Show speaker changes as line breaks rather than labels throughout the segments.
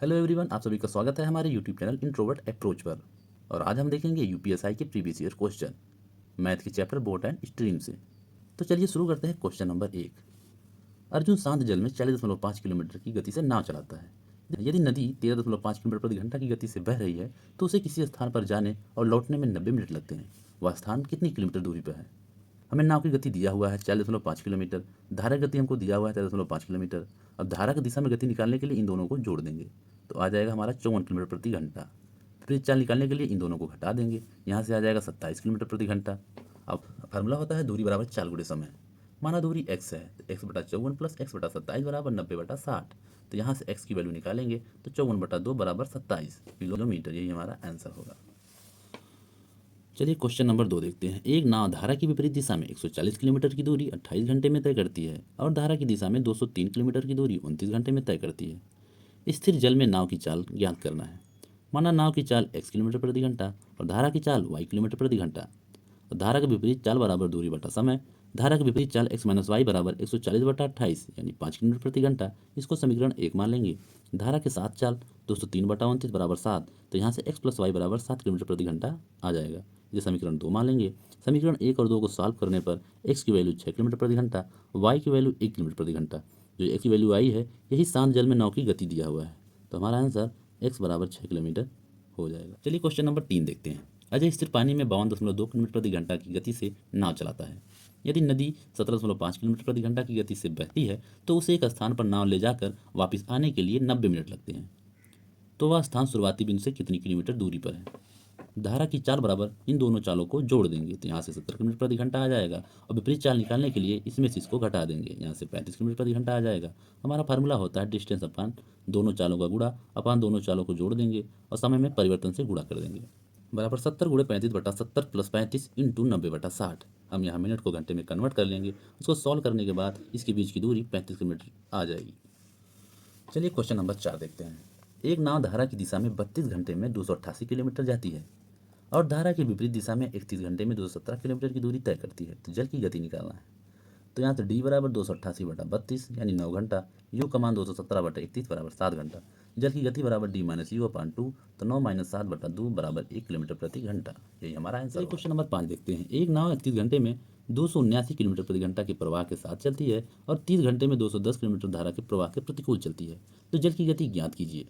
Hello everyone, आप सभी का स्वागत है हमारे यूट्यूब चैनल इंट्रोवर्ट अप्रोच पर। और आज हम देखेंगे यूपीएसआई के प्रीवियस ईयर क्वेश्चन मैथ के चैप्टर बोट एंड स्ट्रीम से। तो चलिए शुरू करते हैं। Question number 1। अर्जुन शांत जल में 40.5 किलोमीटर की गति से नाव चलाता है। यदि नदी 13.5 किलोमीटर प्रति घंटा की गति से बह रही है तो उसे किसी स्थान पर जाने और लौटने में 90 मिनट लगते हैं। वह स्थान कितनी किलोमीटर दूरी पर है? हमें नाव की गति दिया हुआ है 40.5 किलोमीटर, धारा की गति हमको दिया हुआ है 13.5 किलोमीटर। अब धारा की दिशा में गति निकालने के लिए इन दोनों को जोड़ देंगे तो आ जाएगा हमारा 54 किलोमीटर प्रति घंटा। विपरीत चाल निकालने के लिए इन दोनों को घटा देंगे, यहाँ से आ जाएगा 27 किलोमीटर प्रति घंटा। अब फार्मूला होता है दूरी बराबर चाल गुणे समय। माना दूरी x है तो x/54 प्लस x/27 बराबर 90/60। तो यहाँ से x की वैल्यू निकालेंगे तो 54/2 बराबर 27 किलोमीटर। यही हमारा आंसर होगा। चलिए क्वेश्चन नंबर 2 देखते हैं। एक नाव धारा की विपरीत दिशा में 140 किलोमीटर की दूरी 28 घंटे में तय करती है और धारा की दिशा में 203 किलोमीटर की दूरी 29 घंटे में तय करती है। स्थिर जल में नाव की चाल ज्ञात करना है। माना नाव की चाल x किलोमीटर प्रति घंटा और धारा की चाल y किलोमीटर प्रति घंटा। और धारा के विपरीत चाल बराबर दूरी बटा समय। धारा के विपरीत चाल x माइनस वाई बराबर 140/28 यानी 5 किलोमीटर प्रति घंटा। इसको समीकरण 1 मान लेंगे। धारा के साथ चाल 203/29 बराबर 7। तो यहाँ से x प्लस वाई बराबर 7 किलोमीटर प्रति घंटा आ जाएगा। ये समीकरण 2 मान लेंगे। समीकरण 1 और 2 को सॉल्व करने पर x की वैल्यू 6 किलोमीटर प्रति घंटा, y की वैल्यू 1 किलोमीटर प्रति घंटा। जो x की वैल्यू आई है यही शांत जल में नाव की गति दिया हुआ है। तो हमारा आंसर x बराबर 6 किलोमीटर हो जाएगा। चलिए क्वेश्चन नंबर 3 देखते हैं। अजय स्थिर पानी में 52.2 किलोमीटर प्रति घंटा की गति से नाव चलाता है। यदि नदी 17.5 किलोमीटर प्रति घंटा की गति से बहती है तो उसे एक स्थान पर नाव ले जाकर वापस आने के लिए 90 मिनट लगते हैं। तो वह स्थान शुरुआती बिंदु से कितनी किलोमीटर दूरी पर है? धारा की चाल बराबर इन दोनों चालों को जोड़ देंगे तो यहाँ से 70 किलोमीटर प्रति घंटा आ जाएगा। और विपरीत चाल निकालने के लिए इसमें से इसको घटा देंगे, यहाँ से 35 किलोमीटर प्रति घंटा आ जाएगा। हमारा फार्मूला होता है डिस्टेंस अपान दोनों चालों का गुणा अपान दोनों चालों को जोड़ देंगे और समय में परिवर्तन से गुणा कर देंगे। बराबर 70 गुणे 35/70 प्लस 35 इंटू 90/60। हम यहाँ मिनट को घंटे में कन्वर्ट कर लेंगे। उसको सॉल्व करने के बाद इसके बीच की दूरी 35 किलोमीटर आ जाएगी। चलिए क्वेश्चन नंबर 4 देखते हैं। एक नाव धारा की दिशा में 32 घंटे में 288 किलोमीटर जाती है और धारा के विपरीत दिशा में 31 घंटे में 217 किलोमीटर की दूरी तय करती है। तो जल की गति निकालना है। तो यहाँ से d बराबर 288/32 यानी 9 घंटा, यू का मान 217/31 बराबर 7 घंटा। जल की गति बराबर d माइनस यू अपान 2। तो 9 - 7/2 बराबर 1 किलोमीटर प्रति घंटा। यही हमारा आंसर। क्वेश्चन नंबर 5 देखते हैं। एक नाव 31 घंटे में 279 किलोमीटर प्रति घंटा के प्रवाह के साथ चलती है और 30 घंटे में 210 किलोमीटर धारा के प्रवाह के प्रतिकूल चलती है। तो जल की गति ज्ञात कीजिए।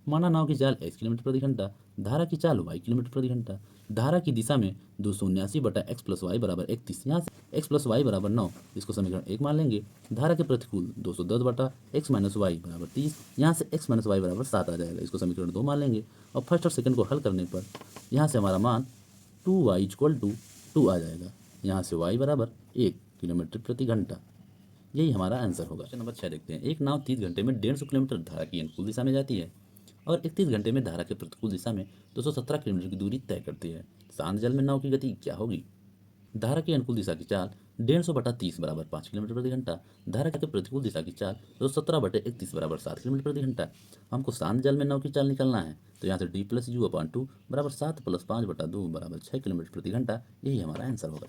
माना नाव की चाल x किलोमीटर प्रति घंटा, धारा की चाल y किलोमीटर प्रति घंटा। धारा की दिशा में 279/x प्लस वाई बराबर 31। यहाँ से x प्लस वाई बराबर 9। इसको समीकरण 1 मान लेंगे। धारा के प्रतिकूल 210/x माइनस वाई बराबर 30। यहाँ से x माइनस वाई बराबर 7 आ जाएगा। इसको समीकरण 2 मान लेंगे और फर्स्ट और सेकंड को हल करने पर यहाँ से हमारा मान 2y = 2 आ जाएगा। यहाँ से y बराबर 1 किलोमीटर प्रति घंटा। यही हमारा आंसर होगा। क्वेश्चन नंबर 6 देखते हैं। एक नाव 30 घंटे में 150 किलोमीटर धारा की अनुकूल दिशा में जाती है और 31 घंटे में धारा के प्रतिकूल दिशा में 217 किलोमीटर की दूरी तय करती है। शांत जल में नाव की गति क्या होगी? धारा की अनुकूल दिशा की चाल 150/30 बराबर 5 किलोमीटर प्रति घंटा। धारा के प्रतिकूल दिशा की चाल 217/31 बराबर 7 किलोमीटर प्रति घंटा। हमको शांत जल में नाव की चाल निकालना है। तो यहाँ से d प्लस यू अपान 2 बराबर 7 + 5/2 बराबर 6 किलोमीटर प्रति घंटा। यही हमारा आंसर होगा।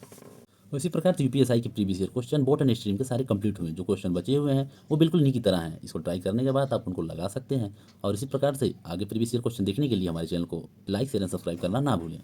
उसी प्रकार से यूपीएसआई के previous year question boat and stream के सारे कंप्लीट हुए हैं। जो क्वेश्चन बचे हुए हैं वो बिल्कुल नहीं की तरह हैं। इसको ट्राई करने के बाद आप उनको लगा सकते हैं। और इसी प्रकार से आगे प्रीवियस ईयर क्वेश्चन देखने के लिए हमारे चैनल को लाइक शेयर एंड सब्सक्राइब करना ना भूलें।